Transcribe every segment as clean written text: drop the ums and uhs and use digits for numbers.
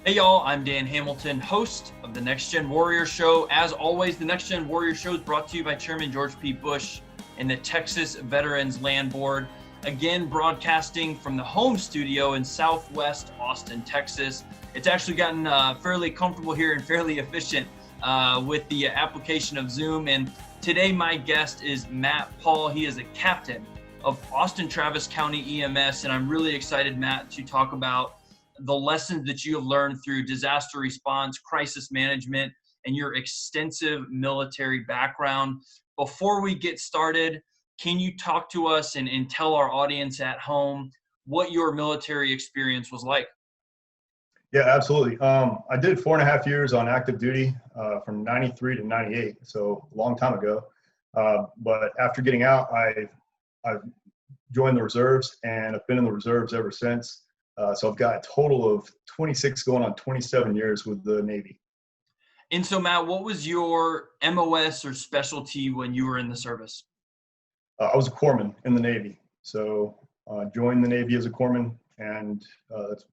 Hey y'all, I'm Dan Hamilton, host of the Next Gen Warrior Show. As always, the Next Gen Warrior Show is brought to you by Chairman George P. Bush and the Texas Veterans Land Board. Again, broadcasting from the home studio in Southwest Austin, Texas. It's actually gotten fairly comfortable here and fairly efficient with the application of Zoom. And today my guest is Matt Paul. He is a captain of Austin Travis County EMS. And I'm really excited, Matt, to talk about the lessons that you have learned through disaster response, crisis management, and your extensive military background. Before we get started, can you talk to us and tell our audience at home what your military experience was like? Yeah, absolutely. I did 4.5 years on active duty from 93 to 98, so a long time ago. But after getting out, I've joined the reserves, and I've been in the reserves ever since. So I've got a total of 26 going on 27 years with the Navy. And so, Matt, what was your MOS or specialty when you were in the service? I was a corpsman in the Navy. So joined the Navy as a corpsman, and that's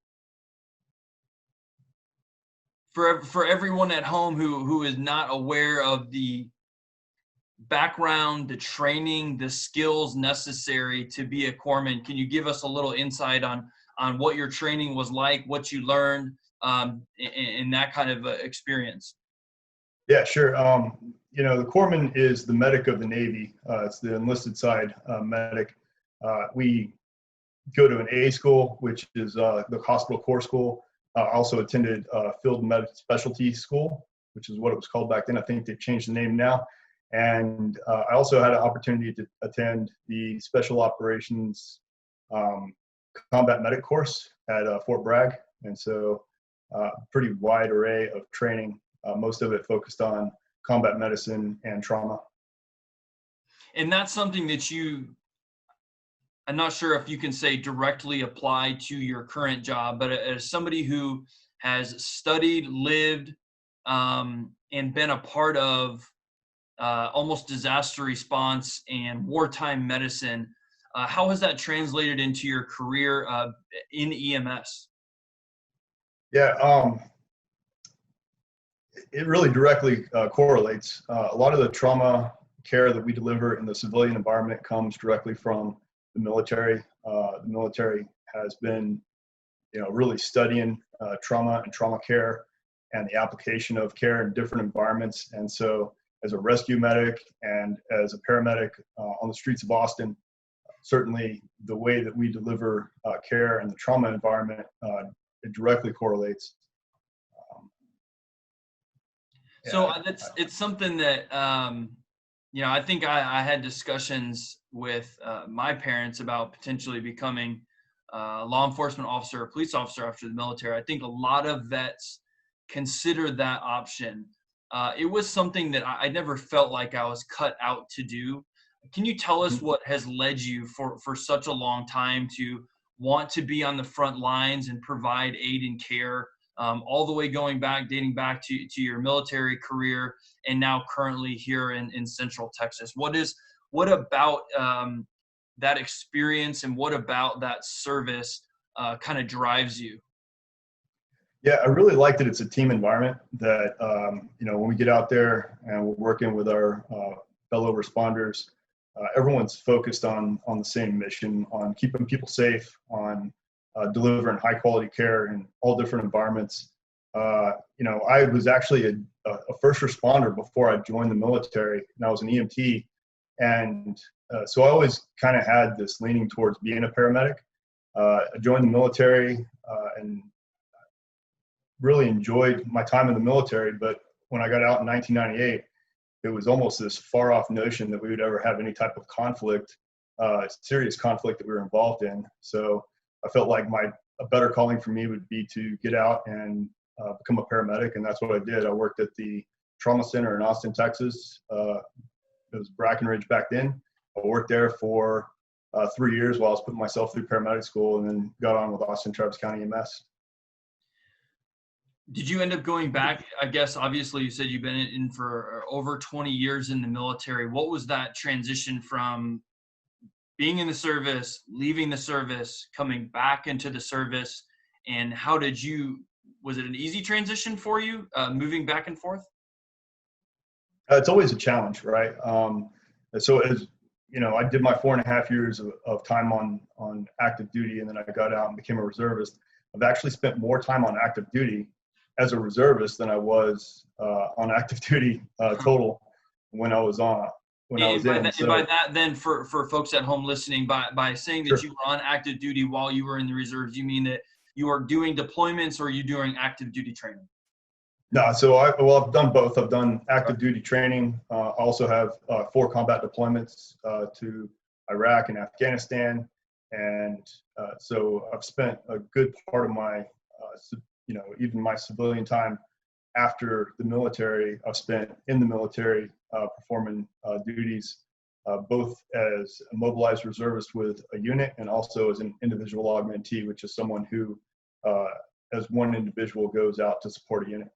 for everyone at home who is not aware of the background, the training, the skills necessary to be a corpsman, can you give us a little insight on what your training was like, what you learned in that kind of experience? Yeah, sure. The corpsman is the medic of the Navy. It's the enlisted side medic. We go to an A school, which is the hospital corps school. I also attended field medic specialty school, which is what it was called back then. I think they've changed the name now. And I also had an opportunity to attend the special operations combat medic course at Fort Bragg. And so pretty wide array of training, most of it focused on combat medicine and trauma. And that's something that I'm not sure if you can say directly apply to your current job, but as somebody who has studied, lived, and been a part of almost disaster response and wartime medicine, how has that translated into your career in EMS? Yeah, it really directly correlates. A lot of the trauma care that we deliver in the civilian environment comes directly from the military. The military has been, really studying trauma and trauma care and the application of care in different environments. And so as a rescue medic and as a paramedic on the streets of Austin, certainly the way that we deliver care in the trauma environment, it directly correlates. So it's something that, I think I had discussions with my parents about potentially becoming a law enforcement officer or police officer after the military. I think a lot of vets consider that option. It was something that I never felt like I was cut out to do. Can you tell us what has led you for such a long time to want to be on the front lines and provide aid and care, all the way dating back to your military career and now currently here in Central Texas? What about that experience and what about that service kind of drives you? Yeah, I really like that it's a team environment that, when we get out there and we're working with our fellow responders, everyone's focused on the same mission, on keeping people safe, on delivering high quality care in all different environments. I was actually a first responder before I joined the military, and I was an EMT. And so I always kind of had this leaning towards being a paramedic. I joined the military and really enjoyed my time in the military. But when I got out in 1998, it was almost this far off notion that we would ever have any type of conflict, serious conflict that we were involved in. So I felt like a better calling for me would be to get out and become a paramedic. And that's what I did. I worked at the trauma center in Austin, Texas. It was Brackenridge back then. I worked there for 3 years while I was putting myself through paramedic school, and then got on with Austin Travis County EMS. Did you end up going back? I guess obviously you said you've been in for over 20 years in the military. What was that transition from being in the service, leaving the service, coming back into the service, and how did you was it an easy transition for you, moving back and forth? It's always a challenge, right? So as you know, I did my 4.5 years of time on active duty, and then I got out and became a reservist. I've actually spent more time on active duty as a reservist than I was on active duty total when I was on when I was in. And by that, then for folks at home listening, by saying that Sure. you were on active duty while you were in the reserves, you mean that you are doing deployments, or are you doing active duty training? No, so I've done both. I've done active duty training. I also have 4 combat deployments to Iraq and Afghanistan, and so I've spent a good part of my, even my civilian time after the military. I've spent in the military performing duties, both as a mobilized reservist with a unit and also as an individual augmentee, which is someone who, as one individual, goes out to support a unit.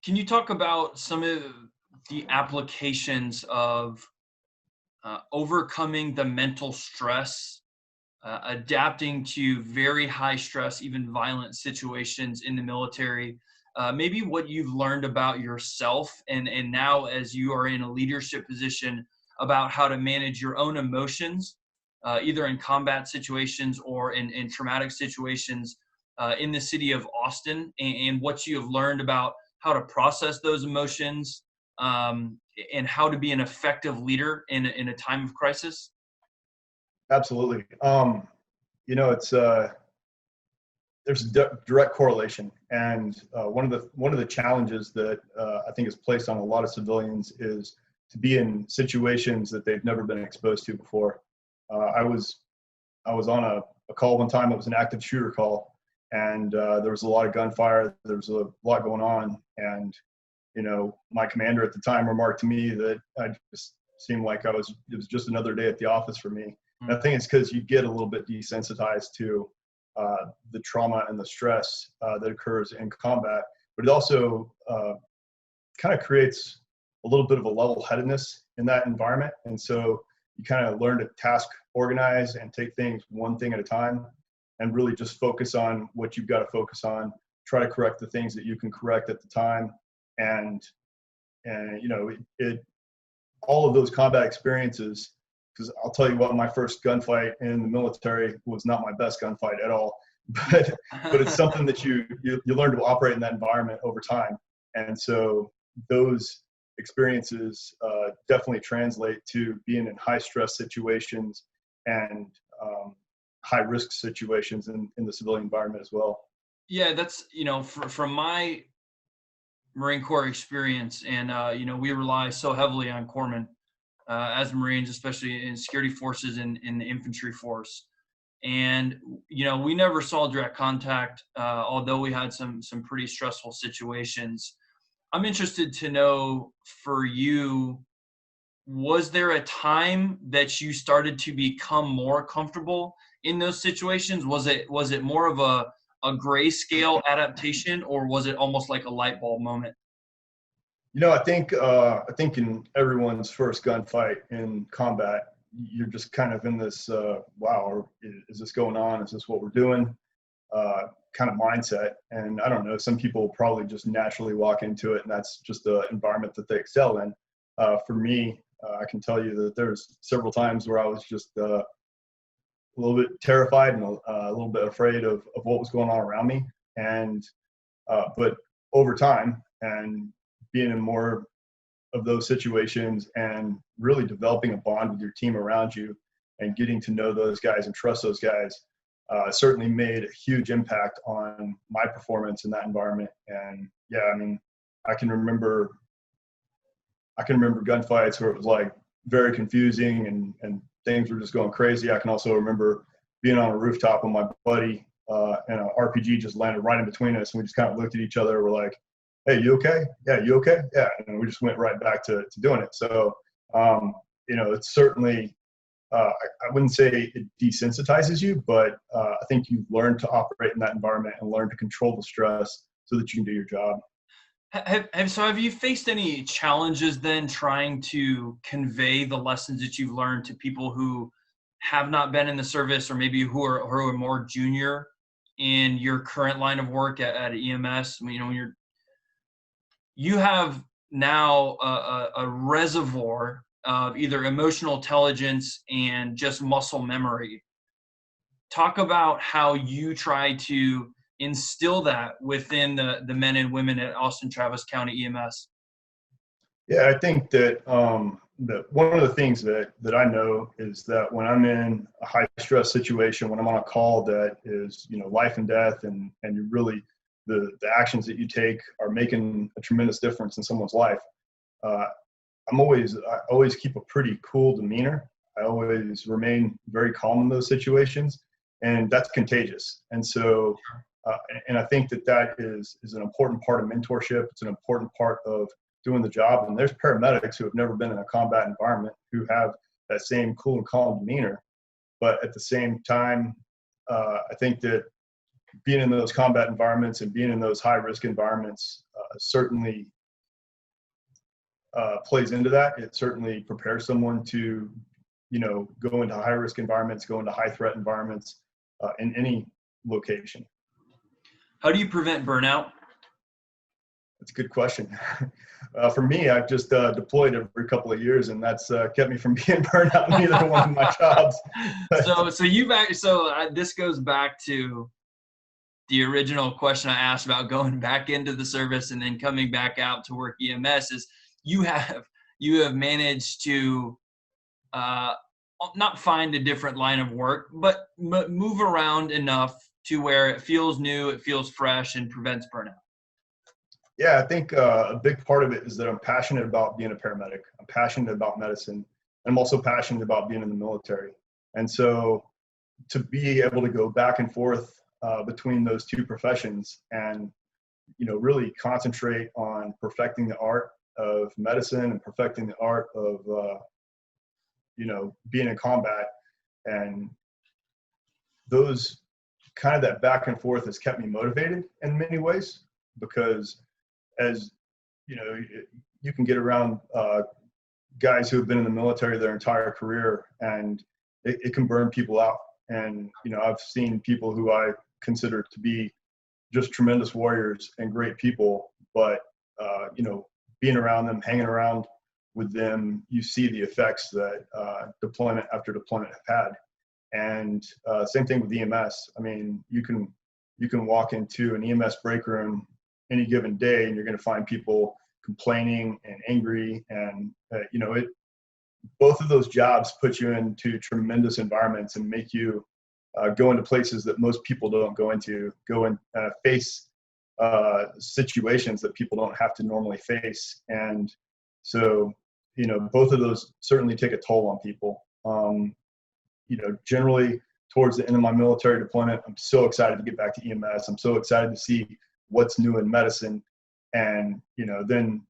Can you talk about some of the applications of overcoming the mental stress, adapting to very high stress, even violent situations in the military? Maybe what you've learned about yourself, and now as you are in a leadership position, about how to manage your own emotions, either in combat situations or in traumatic situations in the city of Austin, and what you have learned about how to process those emotions, and how to be an effective leader in a time of crisis? Absolutely. It's there's a direct correlation, and one of the challenges that I think is placed on a lot of civilians is to be in situations that they've never been exposed to before. I was on a call one time. It was an active shooter call, and there was a lot of gunfire. There was a lot going on, and my commander at the time remarked to me that I just seemed like it was just another day at the office for me. And I think it's because you get a little bit desensitized to the trauma and the stress that occurs in combat, but it also kind of creates a little bit of a level-headedness in that environment. And so you kind of learn to task organize and take things one thing at a time, and really just focus on what you've got to focus on, try to correct the things that you can correct at the time. And all of those combat experiences, because I'll tell you what, my first gunfight in the military was not my best gunfight at all, but it's something that you learn to operate in that environment over time. And so those experiences definitely translate to being in high stress situations and high risk situations in the civilian environment as well. Yeah, that's, from my Marine Corps experience, and we rely so heavily on corpsmen as Marines, especially in security forces and in the infantry force. And we never saw direct contact, although we had some pretty stressful situations. I'm interested to know, for you, was there a time that you started to become more comfortable in those situations? Was it more of a grayscale adaptation, or was it almost like a light bulb moment? I think in everyone's first gunfight in combat, you're just kind of in this wow, is this going on? Is this what we're doing? Kind of mindset. And I don't know, some people probably just naturally walk into it, and that's just the environment that they excel in. For me, I can tell you that there's several times where I was just a little bit terrified and a little bit afraid of what was going on around me. And but over time, and being in more of those situations and really developing a bond with your team around you and getting to know those guys and trust those guys certainly made a huge impact on my performance in that environment. And yeah, I mean, I can remember gunfights where it was like very confusing and things were just going crazy. I can also remember being on a rooftop with my buddy and an RPG just landed right in between us, and we just kind of looked at each other. We're like, "Hey, you okay? Yeah, you okay? Yeah." And we just went right back to doing it. So, it's certainly, I wouldn't say it desensitizes you, but I think you learn to operate in that environment and learn to control the stress so that you can do your job. Have you faced any challenges then trying to convey the lessons that you've learned to people who have not been in the service, or maybe who are more junior in your current line of work at EMS? I mean, when you have now a reservoir of either emotional intelligence and just muscle memory. Talk about how you try to instill that within the men and women at Austin Travis County EMS. Yeah, I think that that one of the things that I know is that when I'm in a high stress situation, when I'm on a call that is, life and death, and you really the actions that you take are making a tremendous difference in someone's life. Uh, I always keep a pretty cool demeanor. I always remain very calm in those situations, and that's contagious. And so, and I think that is an important part of mentorship. It's an important part of doing the job. And there's paramedics who have never been in a combat environment who have that same cool and calm demeanor. But at the same time, I think that being in those combat environments and being in those high risk environments certainly plays into that. It certainly prepares someone to, go into high risk environments, go into high threat environments in any location. How do you prevent burnout? That's a good question. For me, I've just deployed every couple of years, and that's kept me from being burned out in either one of my jobs. This goes back to the original question I asked about going back into the service and then coming back out to work EMS. Is you have managed to not find a different line of work, but move around enough to where it feels new, it feels fresh, and prevents burnout. Yeah, I think a big part of it is that I'm passionate about being a paramedic. I'm passionate about medicine. And I'm also passionate about being in the military. And so to be able to go back and forth between those two professions and, really concentrate on perfecting the art of medicine and perfecting the art of, being in combat, and those kind of that back and forth has kept me motivated in many ways, because as you can get around guys who have been in the military their entire career, and it can burn people out. And I've seen people who I consider to be just tremendous warriors and great people, but being around them, hanging around with them, you see the effects that deployment after deployment have had. And same thing with EMS. I mean, you can walk into an EMS break room any given day, and you're going to find people complaining and angry, and both of those jobs put you into tremendous environments and make you go into places that most people don't go into, go and face situations that people don't have to normally face. And so, both of those certainly take a toll on people. Generally towards the end of my military deployment, I'm so excited to get back to EMS. I'm so excited to see what's new in medicine, and then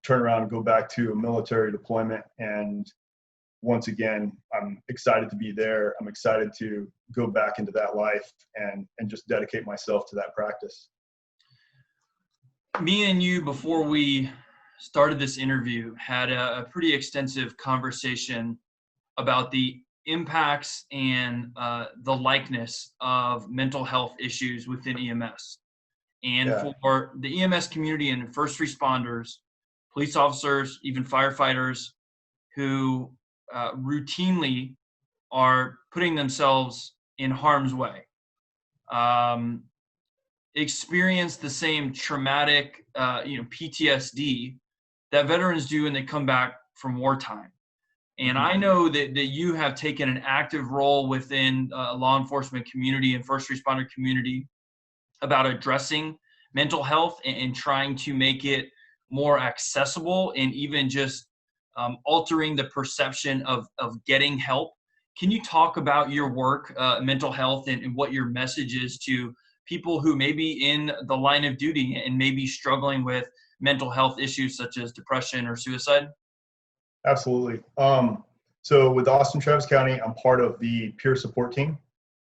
turn around and go back to a military deployment, and once again I'm excited to be there. I'm excited to go back into that life and just dedicate myself to that practice. Me and you, before we started this interview, had a pretty extensive conversation about the impacts and the likeness of mental health issues within EMS. And for the EMS community and first responders, police officers, even firefighters who routinely are putting themselves in harm's way, experience the same traumatic, PTSD that veterans do when they come back from wartime. And I know that you have taken an active role within law enforcement community and first responder community about addressing mental health and trying to make it more accessible, and even just altering the perception of getting help. Can you talk about your work, mental health, and what your message is to people who may be in the line of duty and may be struggling with mental health issues such as depression or suicide? Absolutely. So with Austin Travis County, I'm part of the peer support team,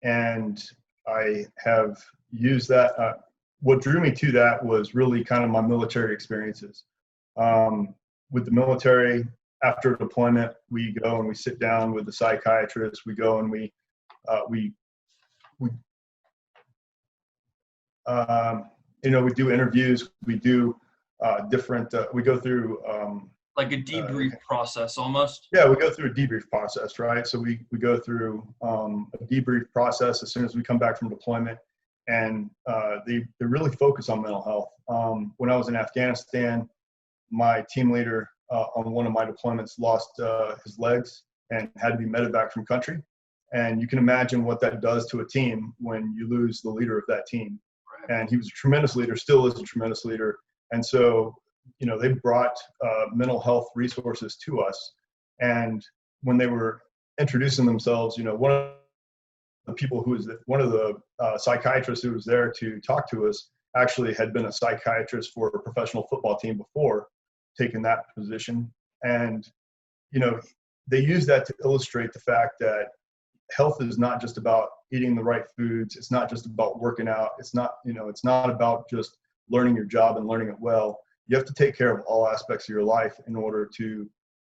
and I have used that. What drew me to that was really kind of my military experiences. With the military, after deployment, we go and we sit down with the psychiatrist. We go and we We do interviews. We do different. We go through. Like a debrief process almost. Yeah, we go through a debrief process, right? So we go through a debrief process as soon as we come back from deployment, and they really focus on mental health. When I was in Afghanistan, my team leader on one of my deployments lost his legs and had to be medevac from country. And you can imagine what that does to a team when you lose the leader of that team. Right. And he was a tremendous leader, still is a tremendous leader. And so, they brought mental health resources to us. And when they were introducing themselves, one of the people who was one of the psychiatrists who was there to talk to us actually had been a psychiatrist for a professional football team before taking that position. And, they use that to illustrate the fact that health is not just about eating the right foods. It's not just about working out. It's not, it's not about just learning your job and learning it well. You have to take care of all aspects of your life in order to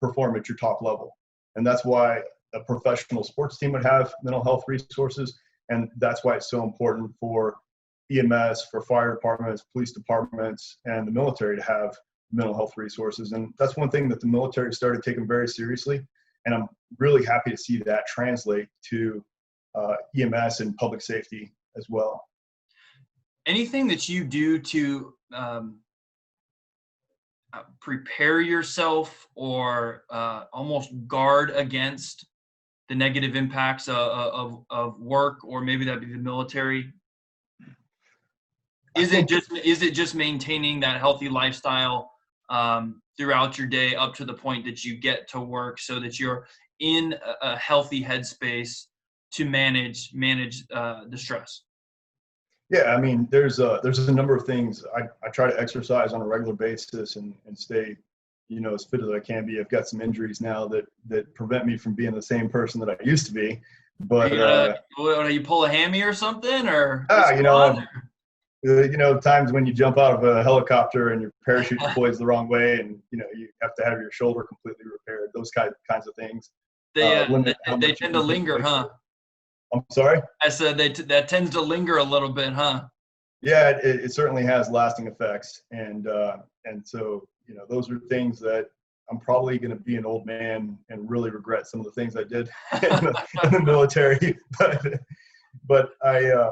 perform at your top level. And that's why a professional sports team would have mental health resources. And that's why it's so important for EMS, for fire departments, police departments, and the military to have mental health resources. And that's one thing that the military started taking very seriously. And I'm really happy to see that translate to EMS and public safety as well. Anything that you do to prepare yourself or almost guard against the negative impacts of work, or maybe that'd be the military? Is it just maintaining that healthy lifestyle throughout your day up to the point that you get to work, so that you're in a healthy headspace to manage the stress? Yeah, I mean, there's a number of things. I try to exercise on a regular basis and stay, as fit as I can be. I've got some injuries now that prevent me from being the same person that I used to be. But you pull a hammy or something, or times when you jump out of a helicopter and your parachute deploys the wrong way, and you have to have your shoulder completely repaired. Those kinds of things. They tend to linger, huh? I'm sorry? I said that tends to linger a little bit, huh? Yeah, it certainly has lasting effects. And so, those are things that I'm probably going to be an old man and really regret some of the things I did in the military. But I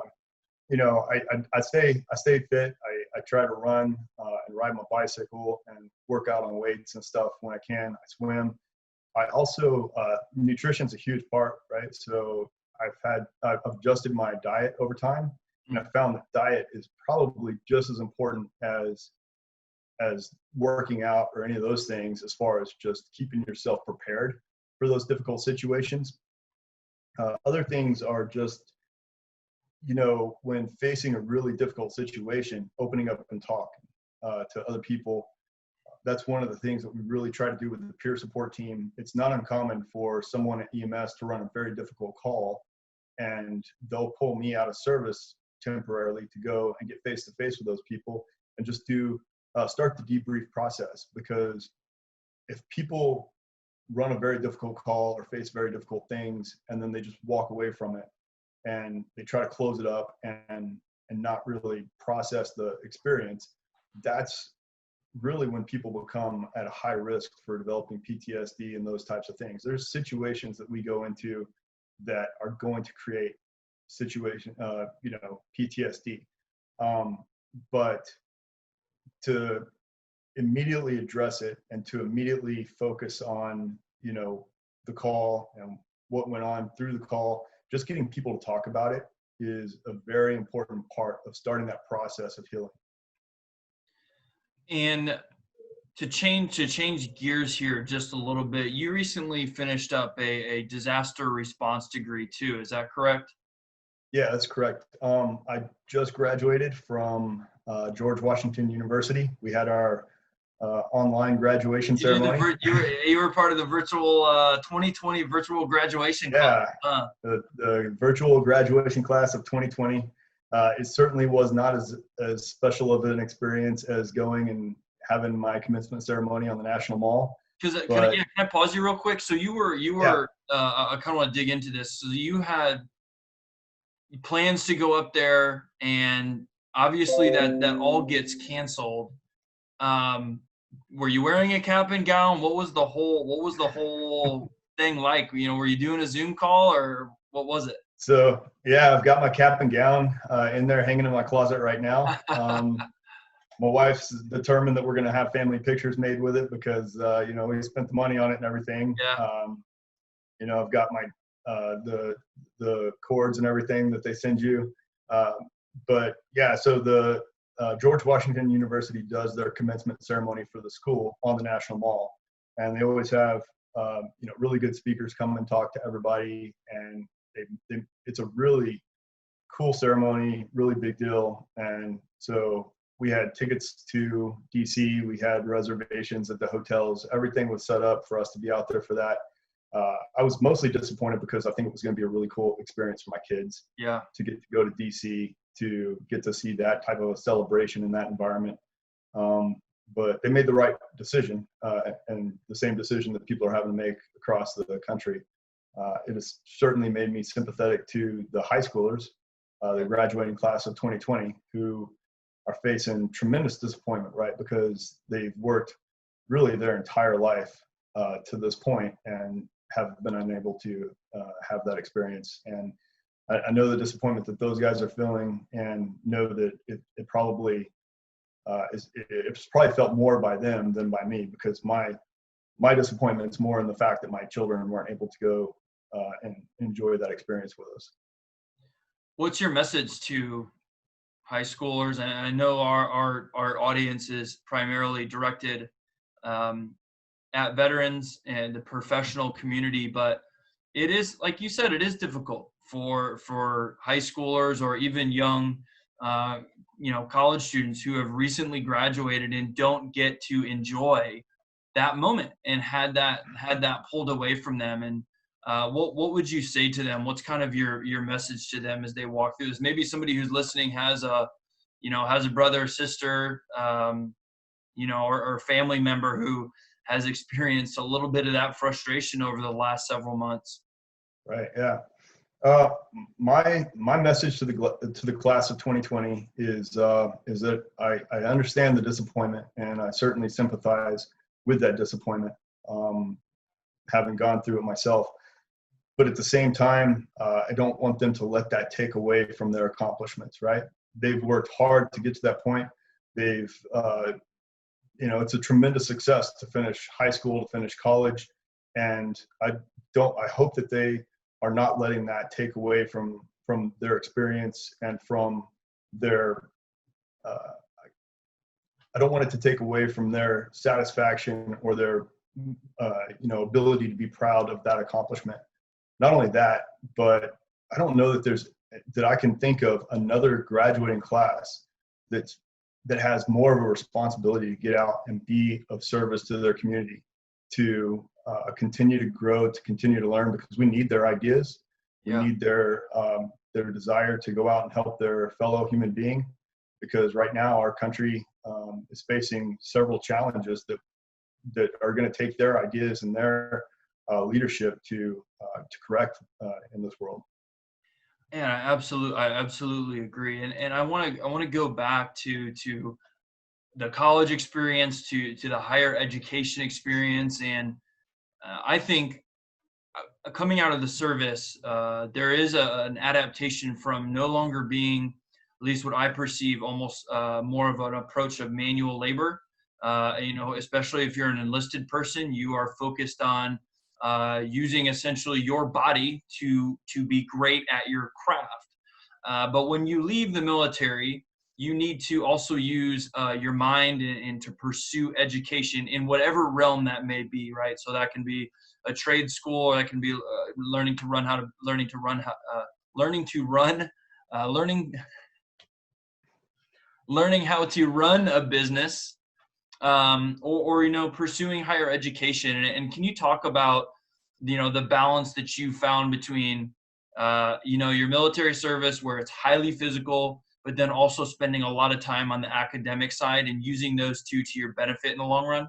stay fit. I try to run and ride my bicycle and work out on weights and stuff when I can. I swim. I also, nutrition's a huge part, right? So I've adjusted my diet over time, and I found that diet is probably just as important as working out or any of those things, as far as just keeping yourself prepared for those difficult situations. Other things are just, when facing a really difficult situation, opening up and talking to other people. That's one of the things that we really try to do with the peer support team. It's not uncommon for someone at EMS to run a very difficult call, and they'll pull me out of service temporarily to go and get face-to-face with those people and just start the debrief process. Because if people run a very difficult call or face very difficult things, and then they just walk away from it and they try to close it up and not really process the experience, that's really when people become at a high risk for developing PTSD and those types of things. There's situations that we go into that are going to create PTSD. But to immediately address it and to immediately focus on, the call and what went on through the call, just getting people to talk about it is a very important part of starting that process of healing. And to change gears here just a little bit, you recently finished up a disaster response degree too. Is that correct? Yeah, that's correct. I just graduated from George Washington University. We had our online graduation ceremony. You were part of the virtual 2020 virtual graduation class. Yeah, the virtual graduation class of 2020. It certainly was not as special of an experience as going and having my commencement ceremony on the National Mall. Can I pause you real quick? So you were I kind of want to dig into this. So you had plans to go up there and obviously that all gets canceled. Were you wearing a cap and gown? What was the whole thing like? You know, were you doing a Zoom call or what was it? So yeah, I've got my cap and gown in there hanging in my closet right now. My wife's determined that we're going to have family pictures made with it because you know, we spent the money on it and everything. Yeah. You know, I've got my the cords and everything that they send you. Uh, but yeah, so the George Washington University does their commencement ceremony for the school on the National Mall, and they always have you know, really good speakers come and talk to everybody, and it's a really cool ceremony, really big deal. And so we had tickets to DC, we had reservations at the hotels, everything was set up for us to be out there for that. I was mostly disappointed because I think it was going to be a really cool experience for my kids. Yeah. To get to go to DC, to get to see that type of a celebration in that environment. But they made the right decision, and the same decision that people are having to make across the country. It has certainly made me sympathetic to the high schoolers, the graduating class of 2020, who are facing tremendous disappointment, right? Because they've worked really their entire life to this point and have been unable to have that experience. And I know the disappointment that those guys are feeling, and know that it probably it's probably felt more by them than by me, because my disappointment is more in the fact that my children weren't able to go and enjoy that experience with us. What's your message to high schoolers? And I know our audience is primarily directed at veterans and the professional community, but it is, like you said, it is difficult for high schoolers or even young college students who have recently graduated and don't get to enjoy that moment and had that pulled away from them. And what would you say to them? What's kind of your message to them as they walk through this? Maybe somebody who's listening has a brother or sister, or family member who has experienced a little bit of that frustration over the last several months. Right. Yeah. My message to the class of 2020 is that I understand the disappointment, and I certainly sympathize with that disappointment, having gone through it myself. But at the same time, I don't want them to let that take away from their accomplishments. Right? They've worked hard to get to that point. They've it's a tremendous success to finish high school, to finish college, and I hope that they are not letting that take away from their experience and from their I don't want it to take away from their satisfaction or their ability to be proud of that accomplishment. Not only that, but I don't know that I can think of another graduating class that has more of a responsibility to get out and be of service to their community, to continue to grow, to continue to learn, because we need their ideas. We need their desire to go out and help their fellow human being, because right now our country is facing several challenges that are going to take their ideas and their leadership to correct in this world. Yeah, I absolutely agree. And I want to go back to the college experience, to the higher education experience. And I think coming out of the service, there is an adaptation from no longer being, at least what I perceive, almost more of an approach of manual labor. Especially if you're an enlisted person, you are focused on using essentially your body to be great at your craft. But when you leave the military, you need to also use your mind and to pursue education in whatever realm that may be, right? So that can be a trade school, or that can be learning how to run a business, or pursuing higher education. And can you talk about the balance that you found between your military service, where it's highly physical, but then also spending a lot of time on the academic side and using those two to your benefit in the long run?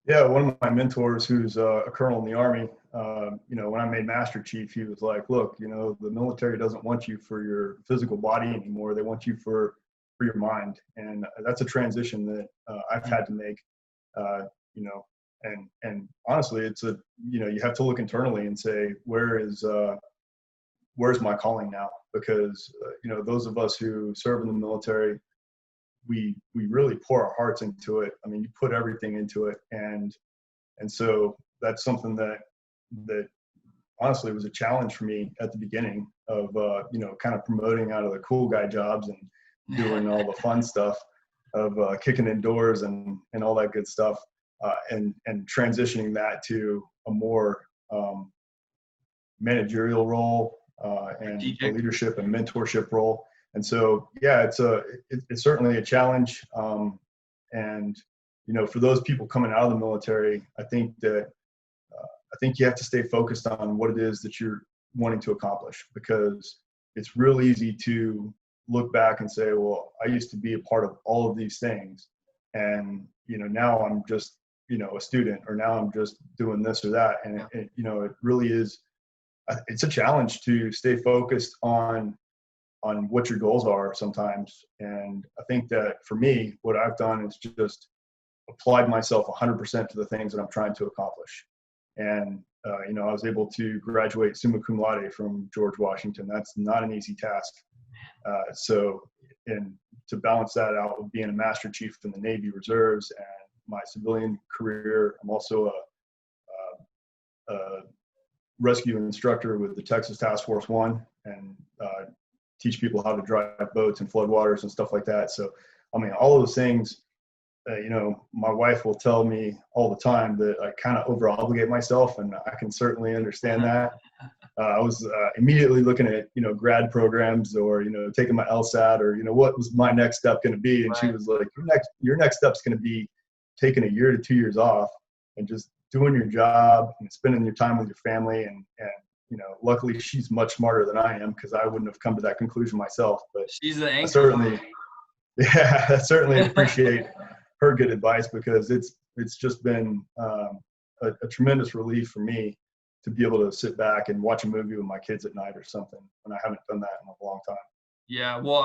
Yeah, one of my mentors, who's a colonel in the Army, when I made Master Chief, he was like, "Look, the military doesn't want you for your physical body anymore. They want you for your mind." And that's a transition that I've had to make. Uh, you know, and honestly, you have to look internally and say, where's my calling now? Because those of us who serve in the military, we really pour our hearts into it. I mean, you put everything into it, and so that's something that honestly was a challenge for me at the beginning of kind of promoting out of the cool guy jobs and doing all the fun stuff of kicking in doors and all that good stuff, and transitioning that to a more managerial role, and a Strategic. leadership and mentorship role. And so, yeah, it's certainly a challenge. And for those people coming out of the military, I think you have to stay focused on what it is that you're wanting to accomplish, because it's real easy to look back and say, well, I used to be a part of all of these things, and now I'm just a student, or now I'm just doing this or that, and it really is. It's a challenge to stay focused on what your goals are sometimes. And I think that for me, what I've done is just applied myself 100% to the things that I'm trying to accomplish. And I was able to graduate summa cum laude from George Washington. That's not an easy task. And to balance that out with being a Master Chief in the Navy Reserves and my civilian career, I'm also a rescue instructor with the Texas Task Force One, and teach people how to drive boats and floodwaters and stuff like that. So, I mean, all of those things, my wife will tell me all the time that I kind of over obligate myself, and I can certainly understand that. I was immediately looking at, grad programs, or, taking my LSAT, or, what was my next step going to be. And She was like, your next step's going to be taking 1 to 2 years off and just doing your job and spending your time with your family. And luckily she's much smarter than I am, because I wouldn't have come to that conclusion myself. But She's the I anchor. certainly, yeah, I certainly appreciate her good advice, because it's just been a tremendous relief for me to be able to sit back and watch a movie with my kids at night or something, when I haven't done that in a long time. Yeah, well,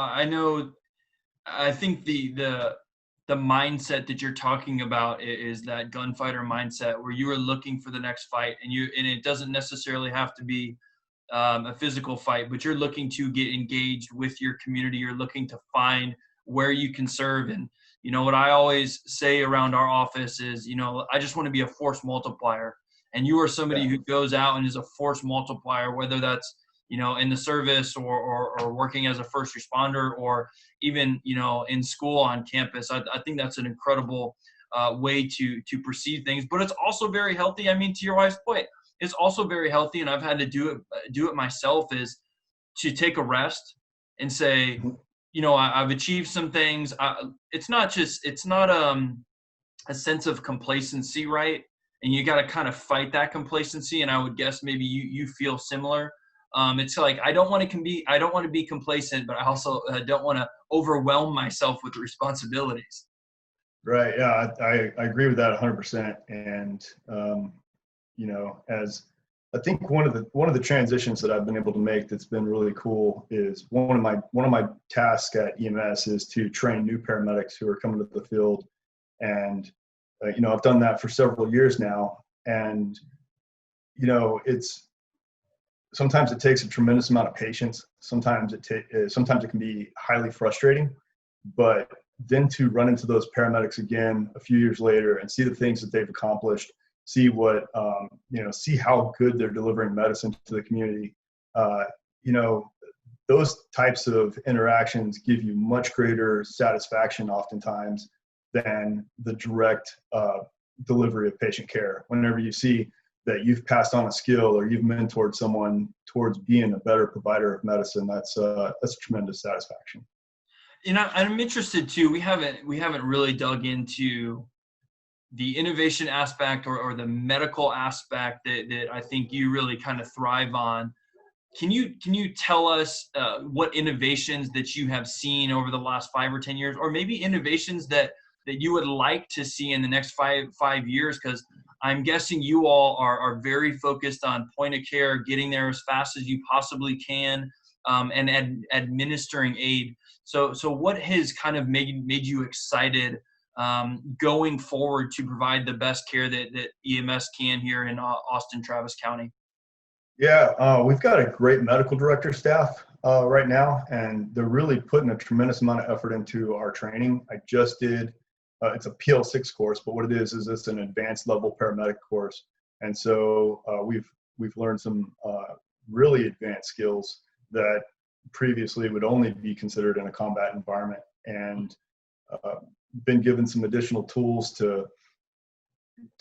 I think the mindset that you're talking about is that gunfighter mindset, where you are looking for the next fight, and it doesn't necessarily have to be a physical fight, but you're looking to get engaged with your community. You're looking to find where you can serve. And what I always say around our office is, I just want to be a force multiplier. And you are somebody Yeah. who goes out and is a force multiplier, whether that's in the service, or working as a first responder, or even in school on campus. I think that's an incredible way to perceive things. But it's also very healthy. I mean, to your wife's point, it's also very healthy, and I've had to do it myself, is to take a rest and say, I've achieved some things. It's not a sense of complacency, right? And you got to kind of fight that complacency. And I would guess maybe you feel similar. It's like I don't want to be complacent, but I also don't want to overwhelm myself with the responsibilities. Right. Yeah, I agree with that 100%. And as I think one of the transitions that I've been able to make that's been really cool is one of my tasks at EMS is to train new paramedics who are coming to the field. And I've done that for several years now. And it's sometimes it takes a tremendous amount of patience. Sometimes it can be highly frustrating. But then to run into those paramedics again a few years later and see the things that they've accomplished, see see how good they're delivering medicine to the community. Those types of interactions give you much greater satisfaction oftentimes than the direct delivery of patient care. Whenever you see that you've passed on a skill, or you've mentored someone towards being a better provider of medicine, that's tremendous satisfaction. I'm interested too. We haven't really dug into the innovation aspect, or the medical aspect that I think you really kind of thrive on. Can you tell us what innovations that you have seen over the last 5 or 10 years, or maybe innovations that that you would like to see in the next five years? Because I'm guessing you all are very focused on point of care, getting there as fast as you possibly can, and administering aid. So what has kind of made you excited going forward to provide the best care that EMS can here in Austin, Travis County? Yeah, we've got a great medical director staff right now, and they're really putting a tremendous amount of effort into our training. I just did, it's a PL6 course, but what it is it's an advanced level paramedic course. And so we've learned some really advanced skills that previously would only be considered in a combat environment, and been given some additional tools to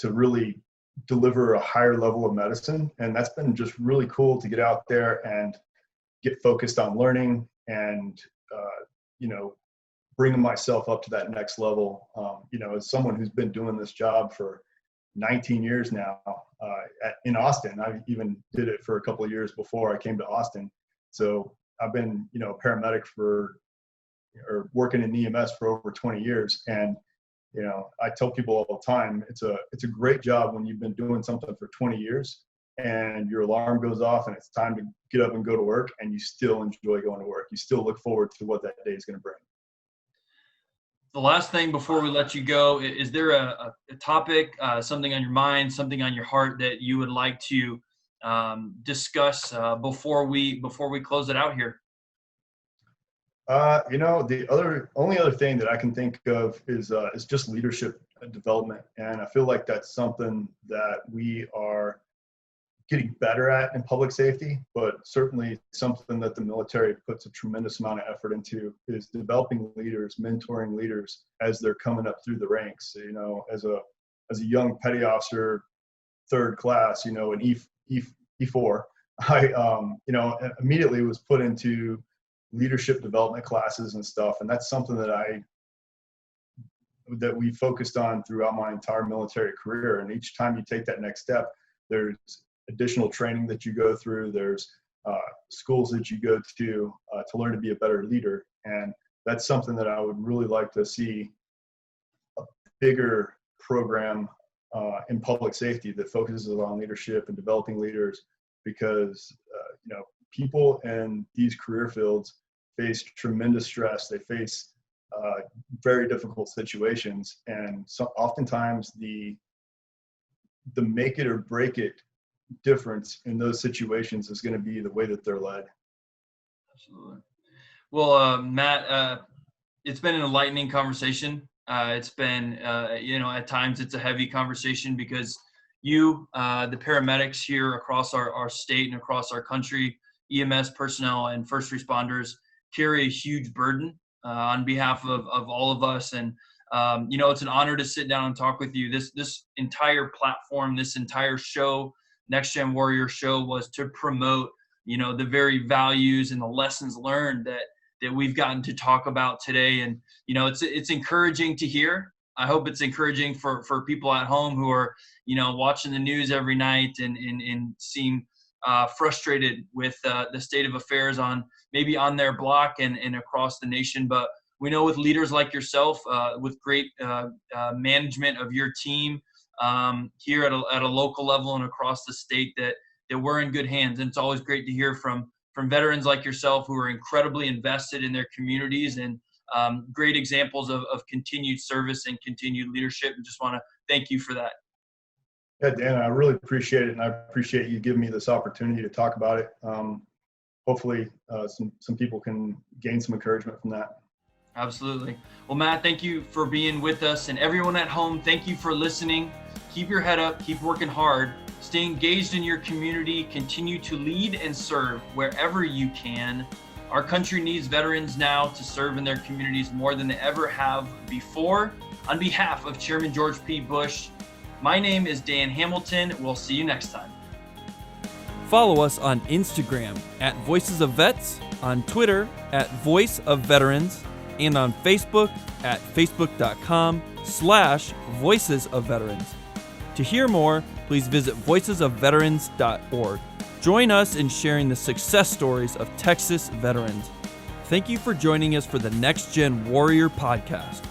really deliver a higher level of medicine. And that's been just really cool to get out there and get focused on learning and, bringing myself up to that next level. As someone who's been doing this job for 19 years now in Austin, I even did it for a couple of years before I came to Austin. So I've been, a paramedic or working in EMS for over 20 years. And I tell people all the time, it's a great job when you've been doing something for 20 years and your alarm goes off and it's time to get up and go to work, and you still enjoy going to work. You still look forward to what that day is going to bring. The last thing before we let you go, is there a topic, something on your mind, something on your heart that you would like to discuss before we close it out here? The only other thing that I can think of is just leadership development. And I feel like that's something that we are getting better at in public safety, but certainly something that the military puts a tremendous amount of effort into is developing leaders, mentoring leaders as they're coming up through the ranks. As a young petty officer, third class, in E4, I immediately was put into leadership development classes and stuff. And that's something that we focused on throughout my entire military career. And each time you take that next step, there's additional training that you go through. There's schools that you go to learn to be a better leader. And that's something that I would really like to see a bigger program in public safety that focuses on leadership and developing leaders, because people in these career fields face tremendous stress. They face very difficult situations, and so oftentimes the make it or break it difference in those situations is going to be the way that they're led. Absolutely. Well, Matt, it's been an enlightening conversation. It's been, at times it's a heavy conversation because the paramedics here across our state and across our country, EMS personnel and first responders, carry a huge burden on behalf of all of us. And, it's an honor to sit down and talk with you. This entire platform, this entire show, Next Gen Warrior Show, was to promote, the very values and the lessons learned that we've gotten to talk about today. And, it's encouraging to hear. I hope it's encouraging for people at home who are, watching the news every night and seem frustrated with the state of affairs on their block and across the nation. But we know with leaders like yourself, with great management of your team here at a local level and across the state, that we're in good hands. And it's always great to hear from veterans like yourself who are incredibly invested in their communities and great examples of continued service and continued leadership. And just want to thank you for that. Yeah, Dan, I really appreciate it. And I appreciate you giving me this opportunity to talk about it. Hopefully some people can gain some encouragement from that. Absolutely. Well, Matt, thank you for being with us, and everyone at home, thank you for listening. Keep your head up, keep working hard, stay engaged in your community, continue to lead and serve wherever you can. Our country needs veterans now to serve in their communities more than they ever have before. On behalf of Chairman George P. Bush, my name is Dan Hamilton. We'll see you next time. Follow us on Instagram at Voices of Vets, on Twitter at Voice of Veterans, and on Facebook at facebook.com/Voices of Veterans. To hear more, please visit voicesofveterans.org. Join us in sharing the success stories of Texas veterans. Thank you for joining us for the Next Gen Warrior podcast.